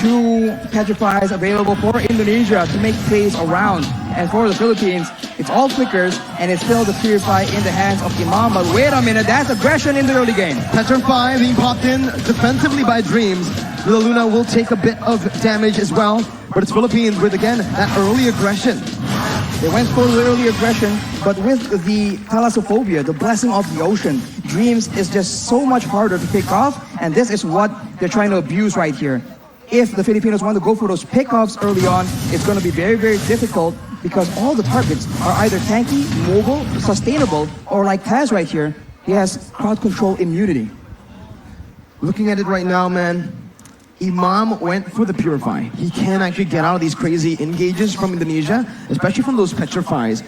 two petrifies available for Indonesia to make plays around. And for the Philippines, it's all flickers, and it's still the Purify in the hands of Imam. But wait a minute, that's aggression in the early game. Petrify being popped in defensively by Dreams. Villa Luna will take a bit of damage as well, but it's Philippines with, again, that early aggression. They went for the early aggression, but with the Thalassophobia, the blessing of the ocean, Dreams is just so much harder to pick off, and this is what they're trying to abuse right here. If the Filipinos want to go for those pickoffs early on, it's going to be very, very difficult because all the targets are either tanky, mobile, sustainable, or like Taz right here, he has crowd control immunity. Looking at it right now, man, Imam went for the Purify. He can actually get out of these crazy engages from Indonesia, especially from those Petrifies.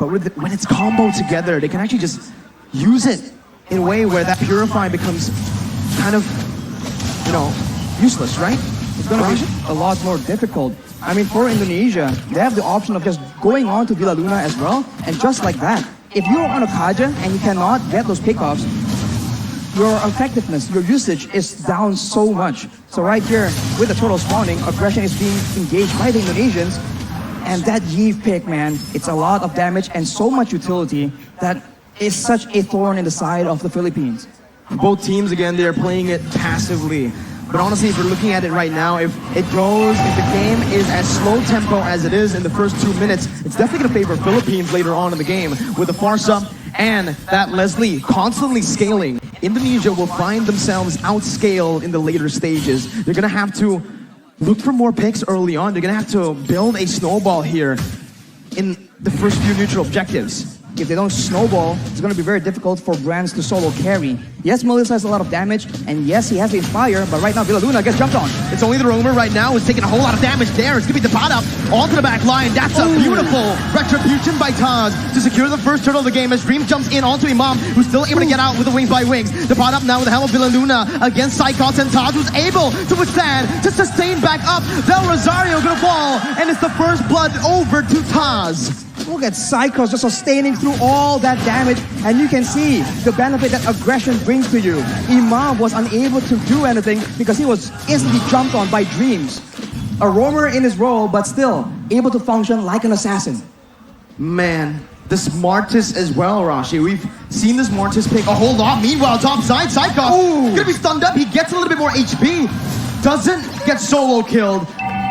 But when it's combo together, they can actually just use it in a way where that Purify becomes kind of, useless, right? It's going to be a lot more difficult. I mean, for Indonesia, they have the option of just going on to Villa Luna as well, and just like that, if you're on a Kaja and you cannot get those pickoffs, your effectiveness, your usage is down so much. So right here, with the turtle spawning, aggression is being engaged by the Indonesians, and that Yeeve pick, man, it's a lot of damage and so much utility that is such a thorn in the side of the Philippines. Both teams, again, they're playing it passively. But honestly, if we're looking at it right now, if the game is as slow tempo as it is in the first 2 minutes, it's definitely going to favor Philippines later on in the game. With the Farsa and that Leslie constantly scaling, Indonesia will find themselves outscaled in the later stages. They're going to have to look for more picks early on. They're going to have to build a snowball here in the first few neutral objectives. If they don't snowball, it's going to be very difficult for Brands to solo carry. Yes, Melissa has a lot of damage, and yes, he has the Inspire, but right now Villa Luna gets jumped on. It's only the Roamer right now who's taking a whole lot of damage there. It's going to be the pot up onto the back line. That's a beautiful retribution by Taz to secure the first turtle of the game as Dream jumps in onto Imam, who's still able to get out with the wings by wings. The pot up now with the help of Villa Luna against Psychos, and Taz was able to withstand, to sustain back up. Del Rosario going to fall, and it's the first blood over to Taz. Look at Psychos just sustaining through all that damage, and you can see the benefit that aggression brings to you. Imam was unable to do anything because he was instantly jumped on by Dreams. A roamer in his role, but still able to function like an assassin. Man, this Mortis as well, Rashi. We've seen this Mortis pick a whole lot. Meanwhile, top side, Psychos gonna be stunned up. He gets a little bit more HP. Doesn't get solo killed.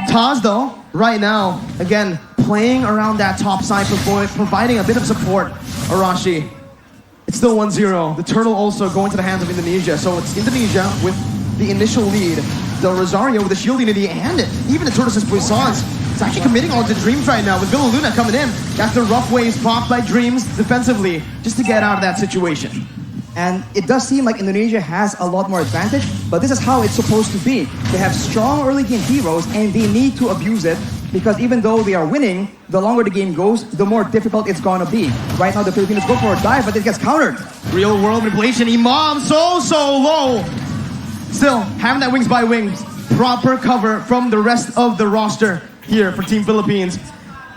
Taz, though, right now, again, playing around that top side, providing a bit of support. Arashi, it's still 1-0. The turtle also going to the hands of Indonesia. So it's Indonesia with the initial lead. Del Rosario with the shield unity and even the Tortoise's Puissance. It's actually committing on to Dreams right now with Villa Luna coming in. That's the rough waves popped by Dreams defensively just to get out of that situation. And it does seem like Indonesia has a lot more advantage, but this is how it's supposed to be. They have strong early game heroes and they need to abuse it, because even though they are winning, the longer the game goes, the more difficult it's gonna be. Right now the Filipinos go for a dive, but it gets countered. Real world manipulation. Imam so low. Still, having that wings by wings, proper cover from the rest of the roster here for Team Philippines.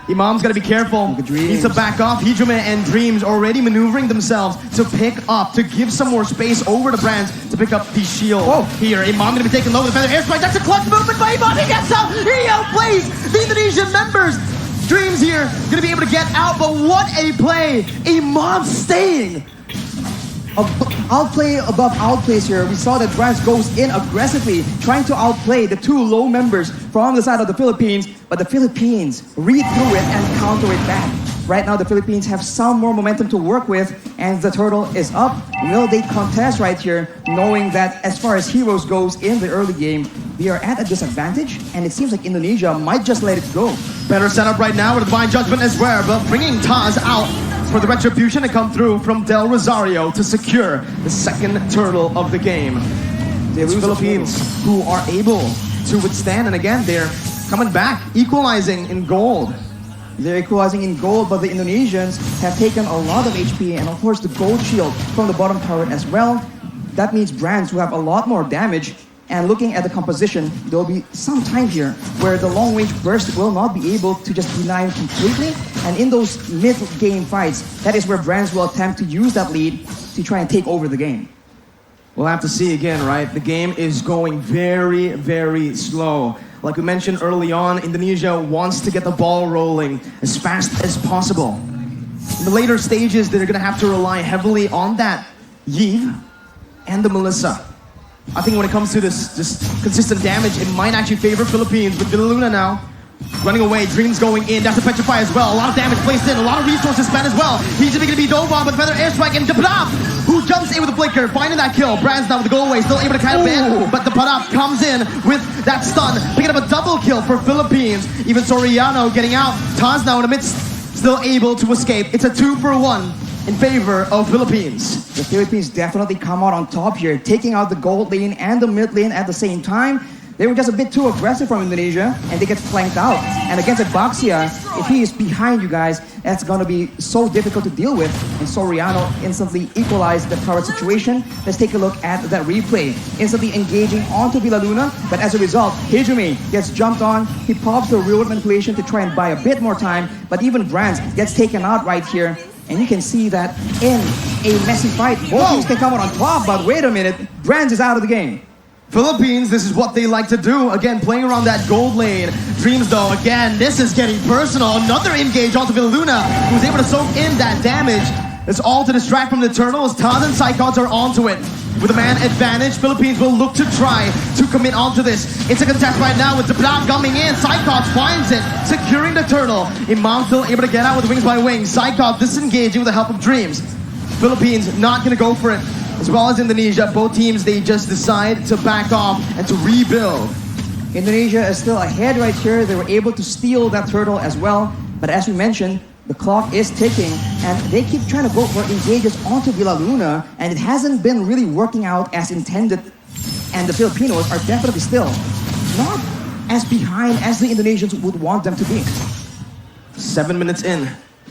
Imam's got to be careful. Needs to back off. Hijome and Dreams already maneuvering themselves to pick up, to give some more space over to Brands to pick up the shield. Here, Imam going to be taken low with a feather airstrike. That's a clutch movement by Imam. He gets out. He outplays the Indonesian members. Dreams here going to be able to get out, but what a play. Imam staying. Outplay above outplays here. We saw that Brands goes in aggressively, trying to outplay the two low members from the side of the Philippines, but the Philippines read through it and counter it back. Right now, the Philippines have some more momentum to work with, and the turtle is up. Will they contest right here, knowing that as far as heroes goes in the early game, they are at a disadvantage, and it seems like Indonesia might just let it go. Better setup right now with the Divine Judgment as well, but bringing Taz out for the retribution to come through from Del Rosario to secure the second turtle of the game. The Philippines who are able to withstand, and again, they're coming back, equalizing in gold. They're equalizing in gold, but the Indonesians have taken a lot of HP, and of course the gold shield from the bottom turret as well. That means Brands who have a lot more damage, and looking at the composition, there will be some time here where the long-range burst will not be able to just deny him completely, and in those mid-game fights, that is where Brands will attempt to use that lead to try and take over the game. We'll have to see again, right? The game is going very, very slow. Like we mentioned early on, Indonesia wants to get the ball rolling as fast as possible. In the later stages, they're going to have to rely heavily on that Yves and the Melissa. I think when it comes to this just consistent damage, it might actually favor Philippines. With Villaluna now running away, Dreams going in. That's a Petrify as well. A lot of damage placed in, a lot of resources spent as well. He's going to be dove on, but Feather Airstrike and Dapadab, who jumps in with the flicker, finding that kill. Brands now with the go away, still able to kind of ban, but Dapadab comes in with that stun, picking up a double kill for Philippines. Even Soriano getting out. Taz now in the midst, still able to escape. It's a 2-for-1 in favor of Philippines. The Philippines definitely come out on top here, taking out the gold lane and the mid lane at the same time. They were just a bit too aggressive from Indonesia, and they get flanked out. And against Baxia, if he is behind you guys, that's going to be so difficult to deal with. And Soriano instantly equalized the current situation. Let's take a look at that replay. Instantly engaging onto Villaluna, but as a result, Hijumi gets jumped on. He pops the real-world manipulation to try and buy a bit more time, but even Brands gets taken out right here. And you can see that in a messy fight, both teams can come out on top, but wait a minute, Brands is out of the game. Philippines, this is what they like to do. Again, playing around that gold lane. Dreams, though, again, this is getting personal. Another engage onto Villaluna, who's able to soak in that damage. It's all to distract from the turtle as Taz and Psychots are onto it. With a man advantage, Philippines will look to try to commit onto this. It's a contest right now with Dapadab coming in. Psychots finds it, securing the turtle. Imam still able to get out with wings by wings. Psychots disengaging with the help of Dreams. Philippines not going to go for it. As well as Indonesia, both teams, they just decide to back off and to rebuild. Indonesia is still ahead right here. They were able to steal that turtle as well. But as we mentioned, the clock is ticking, and they keep trying to go for engages onto Villaluna, and it hasn't been really working out as intended. And the Filipinos are definitely still not as behind as the Indonesians would want them to be. 7 minutes in.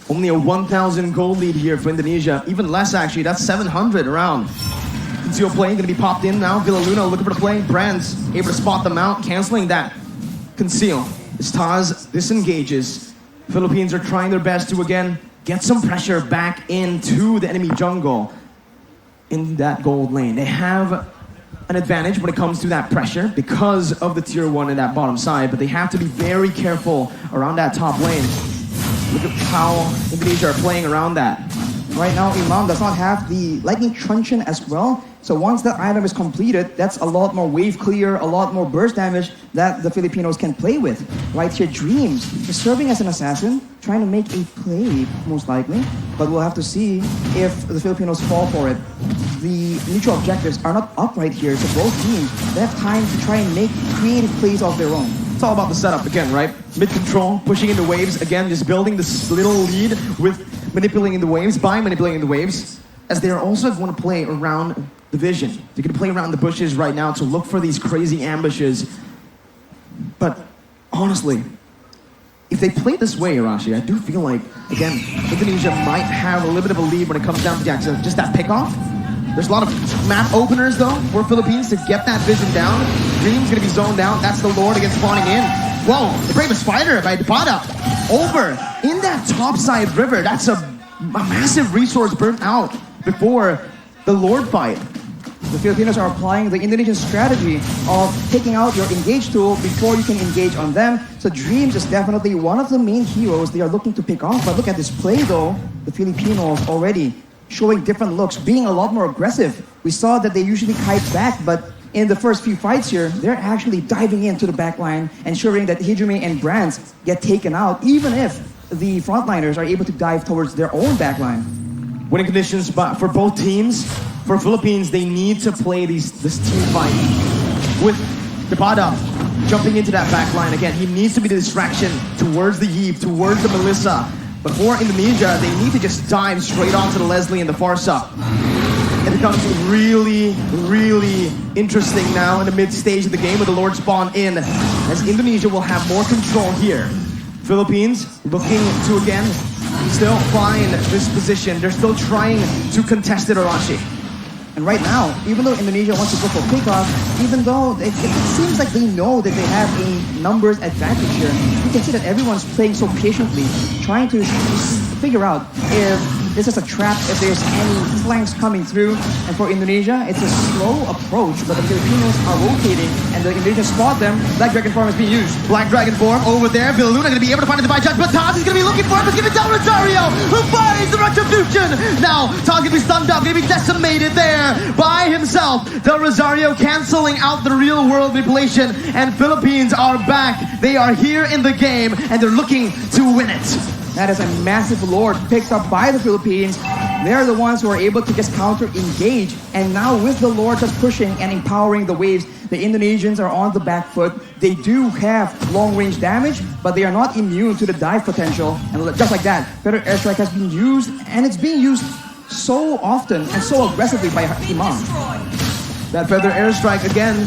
Only a 1,000 gold lead here for Indonesia. Even less, actually. That's 700 around. Conceal play going to be popped in now. Villaluna looking for the play. Brands able to spot them out, canceling that conceal. As Taz disengages, Philippines are trying their best to, again, get some pressure back into the enemy jungle in that gold lane. They have an advantage when it comes to that pressure because of the tier 1 in that bottom side, but they have to be very careful around that top lane. Look at how Indonesia are playing around that. Right now, Imam does not have the Lightning Truncheon as well. So once that item is completed, that's a lot more wave clear, a lot more burst damage that the Filipinos can play with. Right here, Dreams is serving as an assassin, trying to make a play, most likely. But we'll have to see if the Filipinos fall for it. The neutral objectives are not up right here, so both teams, they have time to try and make creative plays of their own. It's all about the setup again, right? Mid-control, pushing into waves. Again, just building this little lead with manipulating the waves, by manipulating the waves, as they are also going to play around the vision. They're going to play around the bushes right now to look for these crazy ambushes. But honestly, if they play this way, Arashi, I do feel like, again, Indonesia might have a little bit of a lead when it comes down to just that pickoff. There's a lot of map openers, though, for Philippines to get that vision down. Dream's going to be zoned out. That's the Lord against spawning in. Whoa, the bravest fighter by Dapada. Over in that topside river. That's a massive resource burnt out before the Lord fight. The Filipinos are applying the Indonesian strategy of taking out your engage tool before you can engage on them. So Dreams is definitely one of the main heroes they are looking to pick off. But look at this play, though. The Filipinos already showing different looks, being a lot more aggressive. We saw that they usually kite back, but in the first few fights here, they're actually diving into the backline, ensuring that Hijumi and Brands get taken out, even if the frontliners are able to dive towards their own backline. Winning conditions for both teams. For Philippines, they need to play this team fight with Dapada jumping into that backline. Again, he needs to be the distraction towards the Yves, towards the Melissa. But for Indonesia, they need to just dive straight onto the Leslie and the Farsa. It becomes really, really interesting now in the mid-stage of the game with the Lord spawn in, as Indonesia will have more control here. Philippines looking to, again, still find this position. They're still trying to contest it, Arashi. And right now, even though Indonesia wants to go for pickoff, even though it seems like they know that they have a numbers advantage here, you can see that everyone's playing so patiently, trying to figure out if This is a trap if there's any flanks coming through. And for Indonesia, it's a slow approach, but the Filipinos are rotating, and the Indonesians spot them. Black Dragon form is being used. Black Dragon form over there. Villaluna going to be able to find the divine judge, but Taz is going to be looking for him. He's going to be down Rosario, who finds the retribution. Now, Taz going to be stunned up, going to be decimated there by himself. Del Rosario canceling out the real world manipulation, and Philippines are back. They are here in the game, and they're looking to win it. That is a massive lord picked up by the Philippines. They're the ones who are able to just counter-engage. And now with the lord just pushing and empowering the waves, the Indonesians are on the back foot. They do have long-range damage, but they are not immune to the dive potential. And just like that, Feather Airstrike has been used, and it's being used so often and so aggressively by Imam. That Feather Airstrike, again,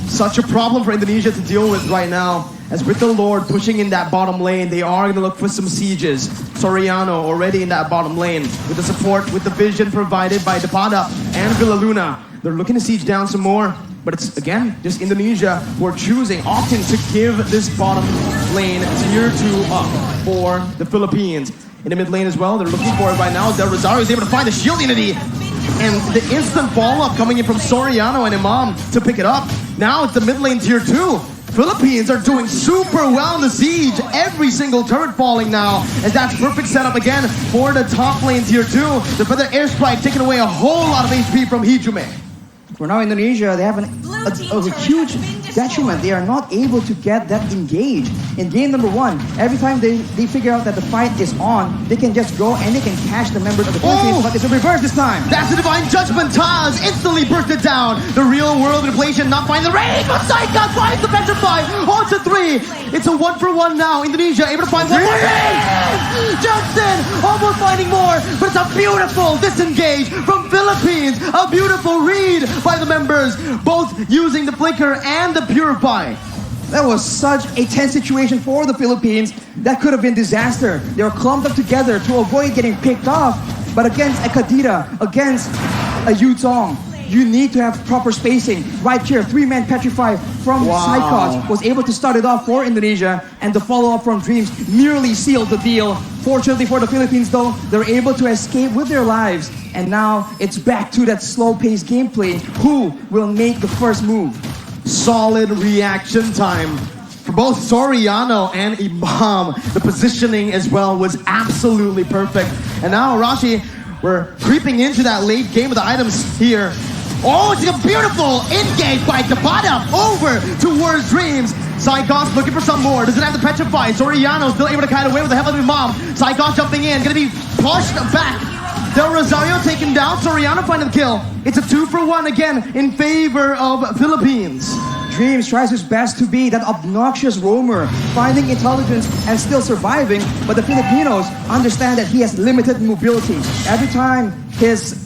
such a problem for Indonesia to deal with right now. As with the Lord pushing in that bottom lane, they are going to look for some sieges. Soriano already in that bottom lane with the support, with the vision provided by Depada and Villaluna. They're looking to siege down some more, but it's, again, just Indonesia who are choosing, opting to give this bottom lane tier 2 up for the Philippines. In the mid lane as well, they're looking for it right now. Del Rosario is able to find the shield unity. And the instant follow-up coming in from Soriano and Imam to pick it up. Now it's the mid lane tier 2. Philippines are doing super well in the siege. Every single turret falling now, as that's perfect setup again for the top lane tier 2. The Feather Airstrike taking away a whole lot of HP from Hijume. For now, Indonesia, they have a huge detriment. They are not able to get that engaged. In game number 1, every time they figure out that the fight is on, they can just go and they can catch the members of the Philippines, but it's a reverse this time. That's the Divine Judgment. Taz instantly bursted down. The real world manipulation not finding the range, but Saika finds the Petrify. On to 3. It's a 1-for-1 now. Indonesia able to find one more range. Justin almost finding more, but it's a beautiful disengage from Philippines. A beautiful read by the members, both using the Flicker and the Purify. That was such a tense situation for the Philippines. That could have been disaster. They were clumped up together to avoid getting picked off. But against a Kadira, against a Yutong, you need to have proper spacing. Right here, 3-man Petrify from Psychot was able to start it off for Indonesia, and the follow-up from Dreams nearly sealed the deal. Fortunately for the Philippines though, they're able to escape with their lives. And now it's back to that slow-paced gameplay. Who will make the first move? Solid reaction time for both Soriano and Imam. The positioning as well was absolutely perfect. And now, Rashi, we're creeping into that late game of the items here. Oh, it's a beautiful engage by Depada over towards Dreams. Psychos looking for some more. Doesn't have the Petrify. Soriano still able to kite away with the help of Imam. Psychos jumping in, gonna be pushed back. Del Rosario taken down. Soriano finding the kill. It's a 2-for-1 again in favor of Philippines. Dreams tries his best to be that obnoxious roamer, finding intelligence and still surviving, but the Filipinos understand that he has limited mobility. Every time his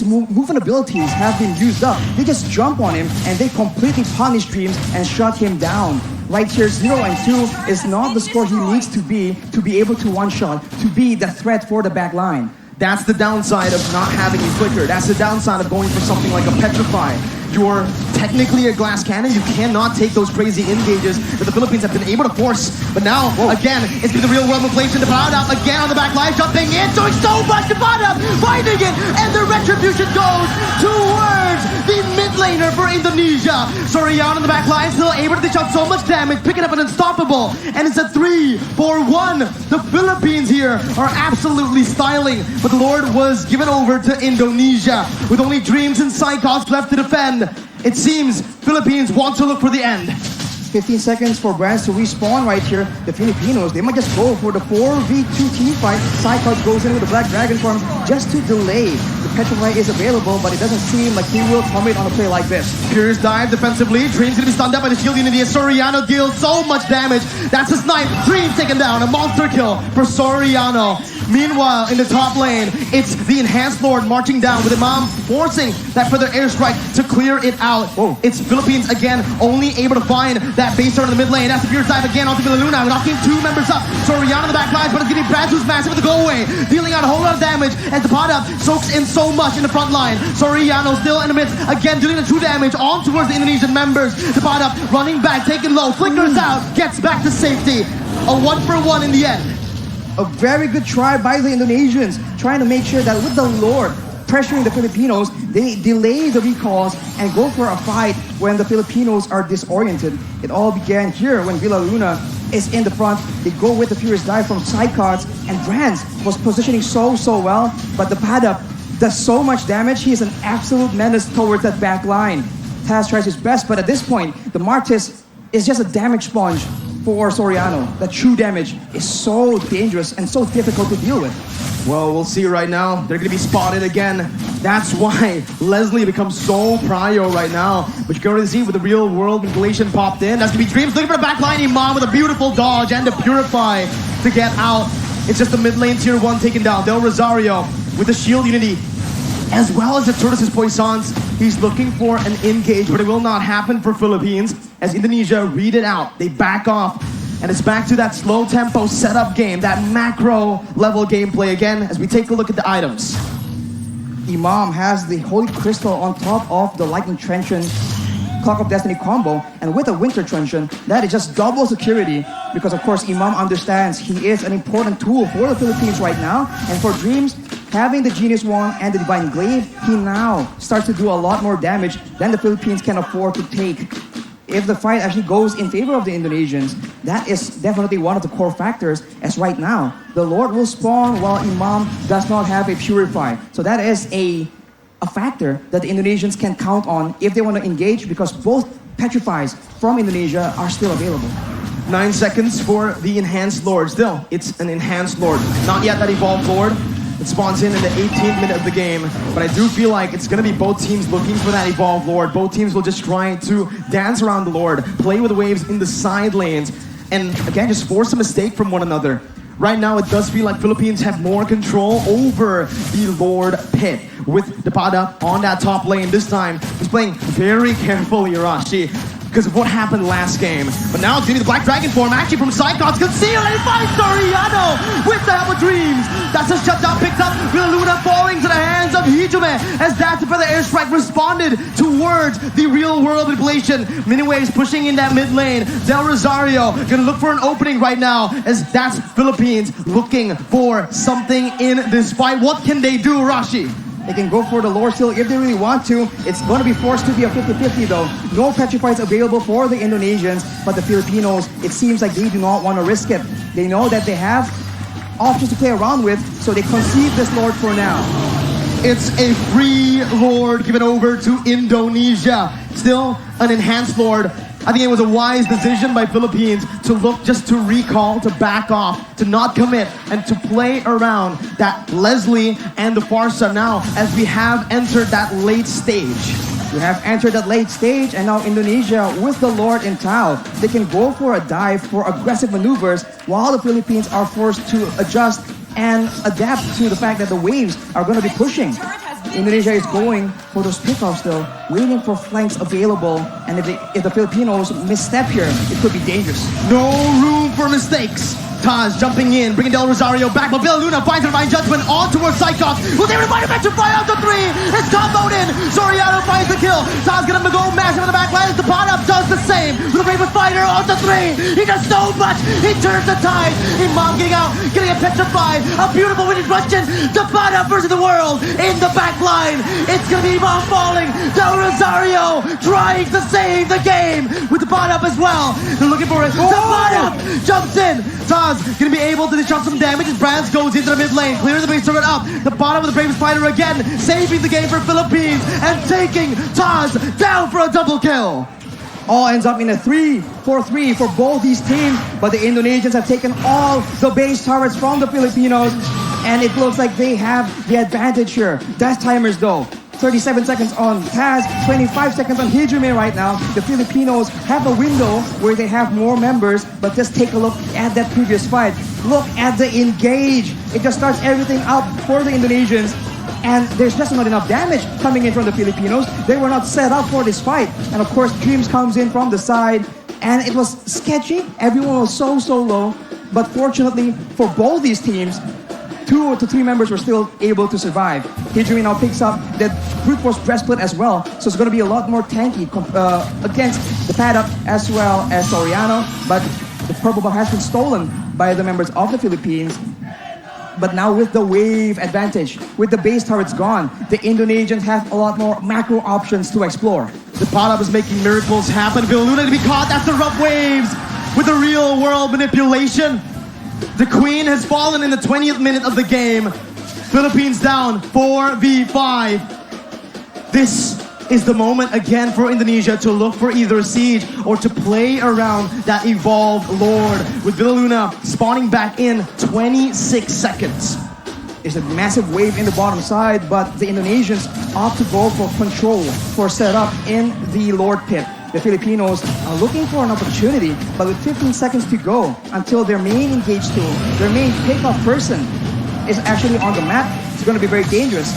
movement abilities have been used up, they just jump on him and they completely punish Dreams and shut him down. Right here, 0 and 2 is not the score he needs to be able to one-shot, to be the threat for the back line. That's the downside of not having a Flicker. That's the downside of going for something like a Petrify. You're technically a glass cannon. You cannot take those crazy engages that the Philippines have been able to force. But now, again, it's been the real world inflation. Depada again on the back line, jumping in, doing so much. Depada finding it, and the retribution goes towards the mid laner for Indonesia. Soriano on the back line, still able to dish out so much damage, picking up an unstoppable, and it's a 3-for-1. The Philippines here are absolutely styling, but the Lord was given over to Indonesia with only Dreams and Psychos left to defend. It seems Philippines want to look for the end. 15 seconds for Brands to respawn right here. The Filipinos, they might just go for the 4v2 team fight. Psychos goes in with the Black Dragon form just to delay. The Petrify is available, but it doesn't seem like he will commit on a play like this. Furious dive defensively. Dreams gonna be stunned up by the shield unity as Soriano deals so much damage. That's a snipe. Dreams taken down. A monster kill for Soriano. Meanwhile, in the top lane, it's the Enhanced Lord marching down with Imam forcing that Feather Airstrike to clear it out. It's Philippines again, only able to find that base turn in the mid lane. That's the Furious dive again onto Villaluna, knocking 2 members up. Soriano in the back lines, but it's getting Brad who's massive with the go away, dealing out a whole lot of damage as Depada soaks in so much in the front line. Soriano still in the midst, again dealing the 2 damage on towards the Indonesian members. Depada running back, taking low, flickers out, gets back to safety. A 1-for-1 in the end. A very good try by the Indonesians, trying to make sure that with the Lord pressuring the Filipinos, they delay the recalls and go for a fight when the Filipinos are disoriented. It all began here when Villa Luna is in the front. They go with the furious dive from side cuts, and Brands was positioning so well, but the Padap does so much damage. He is an absolute menace towards that back line. Taz tries his best, but at this point, the Martis is just a damage sponge for Soriano. The true damage is so dangerous and so difficult to deal with. Well, we'll see right now. They're going to be spotted again. That's why Leslie becomes so prio right now. But you can already see with the real world manipulation popped in. That's going to be Dreams looking for the back line. Imam with a beautiful dodge and a Purify to get out. It's just the mid lane tier 1 taken down. Del Rosario with the shield unity, as well as the Tortoise's Poissons. He's looking for an engage, but it will not happen for Philippines as Indonesia read it out. They back off, and it's back to that slow tempo setup game, that macro level gameplay again as we take a look at the items. Imam has the Holy Crystal on top of the Lightning Truncheon Clock of Destiny combo, and with a Winter Truncheon, that is just double security, because of course Imam understands he is an important tool for the Philippines right now. And for Dreams, having the Genius Wand and the Divine Glaive, he now starts to do a lot more damage than the Philippines can afford to take. If the fight actually goes in favor of the Indonesians, that is definitely one of the core factors, as right now, the Lord will spawn while Imam does not have a Purify. So that is a factor that the Indonesians can count on if they want to engage, because both Petrifies from Indonesia are still available. 9 seconds for the Enhanced Lord. Still, it's an Enhanced Lord. Not yet that Evolved Lord. It spawns in the 18th minute of the game. But I do feel like it's going to be both teams looking for that Evolved Lord. Both teams will just try to dance around the Lord, play with the waves in the side lanes, and again, just force a mistake from one another. Right now, it does feel like Philippines have more control over the Lord pit, with Depada on that top lane. This time, he's playing very carefully, Irashi, because of what happened last game. But now it's going to be the Black Dragon form, actually from Psychots. Conceal and he finds Soriano with the Helm of Dreams. That's a shutdown picked up. Villa Luna falling to the hands of Hijime as that Feather Airstrike responded towards the real world manipulation. Miniwaves pushing in that mid lane. Del Rosario gonna look for an opening right now, as that's Philippines looking for something in this fight. What can they do, Rashi? They can go for the lore steal if they really want to. It's going to be forced to be a 50-50 though. No Petrifies available for the Indonesians, but the Filipinos, it seems like they do not want to risk it. They know that they have options to play around with, so they concede this lord for now. It's a free lord given over to Indonesia. Still an enhanced lord. I think it was a wise decision by Philippines to look just to recall, to back off, to not commit, and to play around that Leslie and the Farsa now, as we have entered that late stage. We have entered that late stage, and now Indonesia with the Lord in Tao, they can go for a dive for aggressive maneuvers, while the Philippines are forced to adjust and adapt to the fact that the waves are going to be pushing. Indonesia is going for those pickoffs though, waiting for flanks available, and if the Filipinos misstep here, it could be dangerous. No room for mistakes. Taz jumping in, bringing Del Rosario back, but Villa Luna finds a divine judgment on towards Psychops. Was able to find a Petrify out to 3. It's comboed in. Soriano finds the kill. Taz gonna go massive on the back line. The Padap does the same. With a Raven Fighter on to 3. He does so much. He turns the tide. Imam getting out, getting a Petrify. A beautiful winning question. The Padap versus the world in the back line. It's gonna be Imam falling. Del Rosario trying to save the game with the Padap as well. They're looking for it. The Padap jumps in. Taz gonna be able to disrupt some damage as Brands goes into the mid lane, clears the base turret up. The bottom of the Bravest Fighter again, saving the game for Philippines and taking Taz down for a double kill. All ends up in a 3-4-3 for both these teams, but the Indonesians have taken all the base turrets from the Filipinos, and it looks like they have the advantage here. Death timers though. 37 seconds on Taz, 25 seconds on Hijime right now. The Filipinos have a window where they have more members, but just take a look at that previous fight. Look at the engage. It just starts everything up for the Indonesians, and there's just not enough damage coming in from the Filipinos. They were not set up for this fight. And of course, Dreams comes in from the side, and it was sketchy. Everyone was so low, but fortunately for both these teams, 2 to 3 members were still able to survive. Hijime now picks up the Brute Force Breastplate as well, so it's going to be a lot more tanky against the Padap as well as Soriano, but the purple buff has been stolen by the members of the Philippines, But now with the wave advantage, with the base turrets gone, the Indonesians have a lot more macro options to explore. The pot-up is making miracles happen. Villaluna to be caught after rough waves with the real world manipulation. The Queen has fallen in the 20th minute of the game. Philippines down 4v5. This is the moment again for Indonesia to look for either a siege or to play around that evolved Lord, with Villaluna spawning back in 26 seconds. There's a massive wave in the bottom side, but the Indonesians opt to go for control, for setup in the Lord pit. The Filipinos are looking for an opportunity, but with 15 seconds to go until their main engage tool, their main takeoff person is actually on the map, it's going to be very dangerous.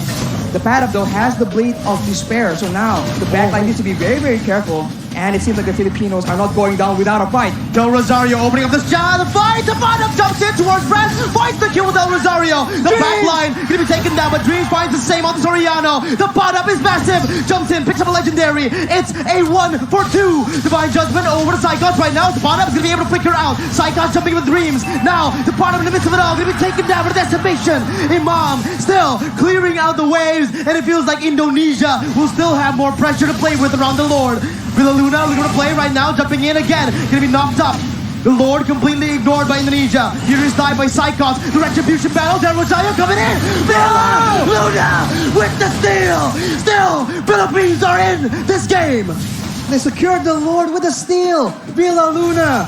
The pad-up though has the Blade of Despair, so now the backline needs to be very, very careful. And it seems like the Filipinos are not going down without a fight. Del Rosario opening up the shot, the fight! The pad-up jumps in towards Brand, finds the kill with Del Rosario. The backline gonna be taken down, but Dreams finds the same on Soriano. The pad-up is massive, jumps in, picks up a legendary. It's a 1 for 2. Divine Judgment over to Psychos right now. The pad-up is gonna be able to flicker out. Psychos jumping with Dreams. Now the pad-up in the midst of it all gonna be taken down with decimation. Imam still clearing out the waves, and it feels like Indonesia will still have more pressure to play with around the Lord. Villaluna looking to play right now, jumping in again, gonna be knocked up. The Lord completely ignored by Indonesia. Here is died by Psychos. The retribution battle, Del Rosario coming in. Villaluna with the steal. Still, Philippines are in this game. They secured the Lord with a steal. Villaluna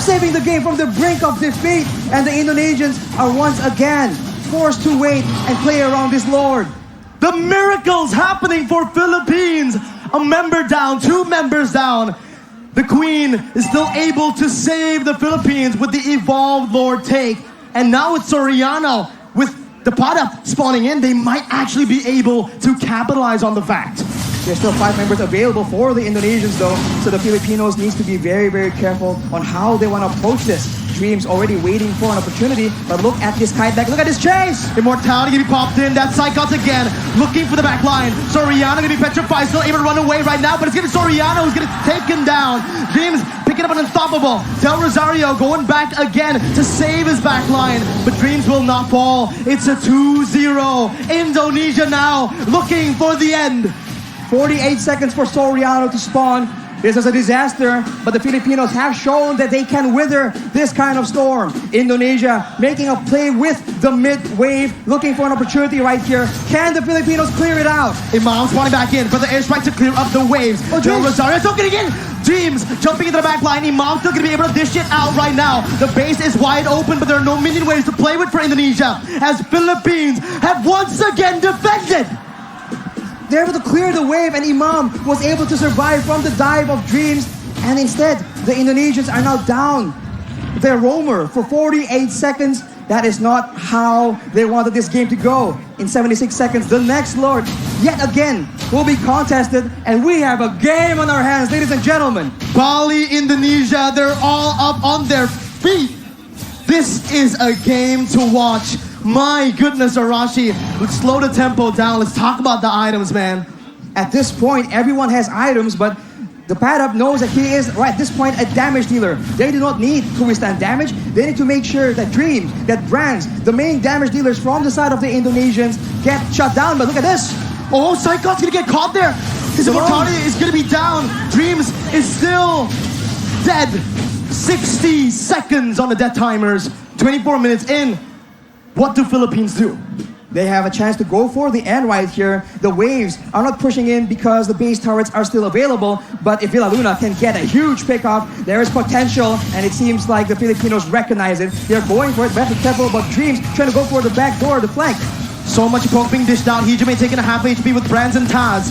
saving the game from the brink of defeat, and the Indonesians are once again forced to wait and play around this Lord. The miracles happening for Philippines. A member down, 2 members down. The Queen is still able to save the Philippines with the evolved Lord take. And now it's Soriano with the pad-up spawning in. They might actually be able to capitalize on the fact. There's still 5 members available for the Indonesians though, so the Filipinos needs to be very, very careful on how they want to approach this. Dreams already waiting for an opportunity, but look at this kite back, look at this chase! Immortality gonna be popped in, that's Psychos again, looking for the back line. Soriano gonna be petrified, still able to run away right now, but it's gonna be Soriano who's gonna take him down. Dreams picking up an unstoppable. Del Rosario going back again to save his back line, but Dreams will not fall. It's a 2-0. Indonesia now looking for the end. 48 seconds for Soriano to spawn. This is a disaster, but the Filipinos have shown that they can wither this kind of storm. Indonesia making a play with the mid-wave, looking for an opportunity right here. Can the Filipinos clear it out? Imam spawning back in for the airstrike to clear up the waves. Del Rosario still getting in. Dreams jumping into the back line. Imam still going to be able to dish it out right now. The base is wide open, but there are no minion waves to play with for Indonesia, as Philippines have once again defended. They're able to clear the wave, and Imam was able to survive from the dive of Dreams. And instead, the Indonesians are now down their roamer for 48 seconds. That is not how they wanted this game to go. In 76 seconds, the next Lord, yet again, will be contested. And we have a game on our hands, ladies and gentlemen. Bali, Indonesia, they're all up on their feet. This is a game to watch. My goodness, Arashi. Let's slow the tempo down. Let's talk about the items, man. At this point, everyone has items, but the pad-up knows that he is, right at this point, a damage dealer. They do not need to withstand damage. They need to make sure that Dreams, that Brands, the main damage dealers from the side of the Indonesians get shut down. But look at this. Oh, Psychos gonna get caught there. His immortality is gonna be down. Dreams is still dead. 60 seconds on the death timers. 24 minutes in. What do Philippines do? They have a chance to go for the end right here. The waves are not pushing in because the base turrets are still available. But if Villaluna can get a huge pickup, there is potential. And it seems like the Filipinos recognize it. They're going for it. But careful about Dreams trying to go for the back door, the flank. So much poke being dished out. Hijime taking a half HP with Brands and Taz.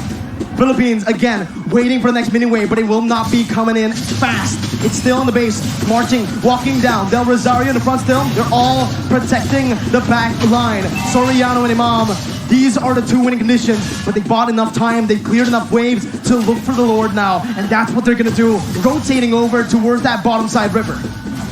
Philippines, again, waiting for the next mini wave, but it will not be coming in fast. It's still on the base, marching, walking down. Del Rosario in the front still. They're all protecting the back line. Soriano and Imam, these are the 2 winning conditions, but they bought enough time, they cleared enough waves to look for the Lord now, and that's what they're going to do, rotating over towards that bottom side river.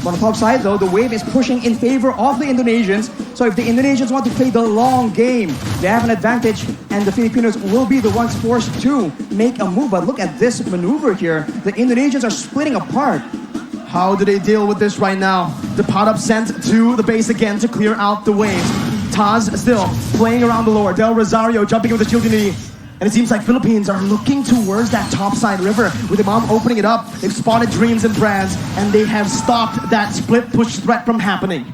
On the top side, though, the wave is pushing in favor of the Indonesians. So if the Indonesians want to play the long game, they have an advantage, and the Filipinos will be the ones forced to make a move. But look at this maneuver here. The Indonesians are splitting apart. How do they deal with this right now? The pot up sent to the base again to clear out the waves. Taz still playing around the Lord. Del Rosario jumping with the shield unity. And it seems like Philippines are looking towards that topside river with Imam opening it up. They've spotted Dreams and Brands, and they have stopped that split push threat from happening.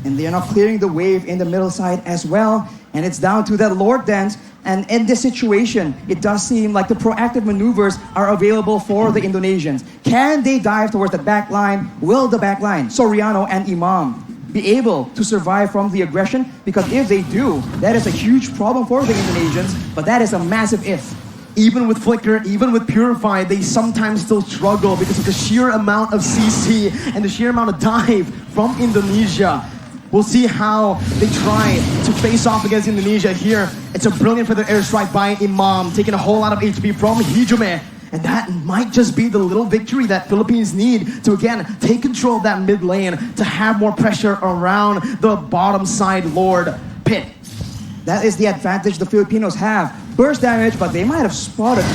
And they are now clearing the wave in the middle side as well. And it's down to that Lord dance. And in this situation, it does seem like the proactive maneuvers are available for the Indonesians. Can they dive towards the back line? Will the back line, Soriano and Imam, be able to survive from the aggression? Because if they do, that is a huge problem for the Indonesians, but that is a massive if. Even with Flicker, even with Purify, they sometimes still struggle because of the sheer amount of CC and the sheer amount of dive from Indonesia. We'll see how they try to face off against Indonesia here. It's a brilliant feather airstrike by Imam, taking a whole lot of HP from Hijume. And that might just be the little victory that Philippines need to, again, take control of that mid lane to have more pressure around the bottom side Lord pit. That is the advantage the Filipinos have. Burst damage, but they might have spotted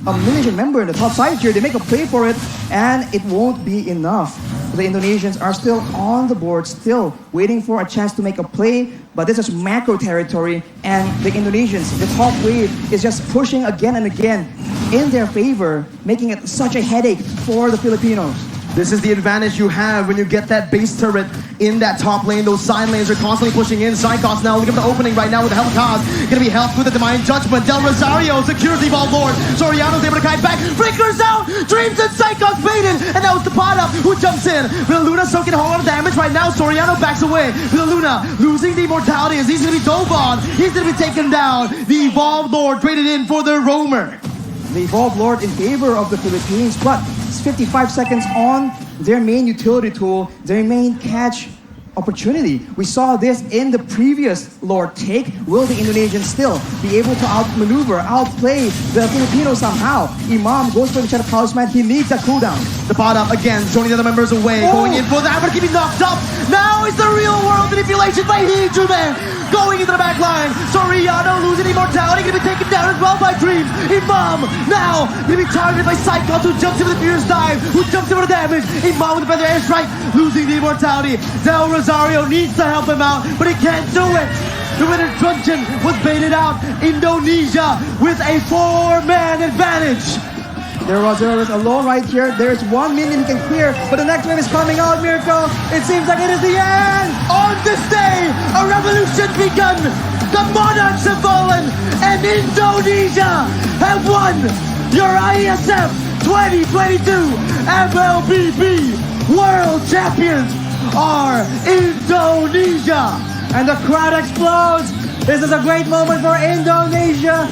a Malaysian member in the top side here. They make a play for it, and it won't be enough. The Indonesians are still on the board, still waiting for a chance to make a play, but this is macro territory, and the Indonesians, the top wave, is just pushing again and again in their favor, making it such a headache for the Filipinos. This is the advantage you have when you get that base turret in that top lane. Those side lanes are constantly pushing in. Psychos now looking at the opening right now with the Helicopter. Gonna be helped with the Divine Judgment. Del Rosario secures the Evolved Lord. Soriano's able to kite back. Flickers out. Dreams and Psychos baited. And that was the pot up who jumps in. Luna soaking a whole lot of damage right now. Soriano backs away. Luna losing the immortality as he's gonna be dove on. He's gonna be taken down. The Evolved Lord traded in for the Roamer. The Evolved Lord in favor of the Philippines, but it's 55 seconds on their main utility tool, their main catch opportunity. We saw this in the previous Lord take. Will the Indonesians still be able to outmaneuver, outplay the Filipinos somehow? Imam goes for the Shadow Talisman. He needs a cooldown. The pot up again, joining the other members away, going in for that, but getting knocked up. Now is the real world manipulation by Hijume. Going into the back line. Soriano losing immortality, gonna be taken down as well by Dreams. Imam now gonna be targeted by Psychos, who jumps in with the fierce dive, who jumps in with the damage. Imam with the feather airstrike, losing the immortality. Del Rosario needs to help him out, but he can't do it. The winner Drunchen was baited out. Indonesia with a 4-man advantage. There was alone right here. There's 1 million he can clear, but the next wave is coming out, Miracle. It seems like it is the end. On this day, a revolution begun. The monarchs have fallen, and Indonesia have won your IESF 2022 MLBB World Champions are Indonesia. And the crowd explodes. This is a great moment for Indonesia.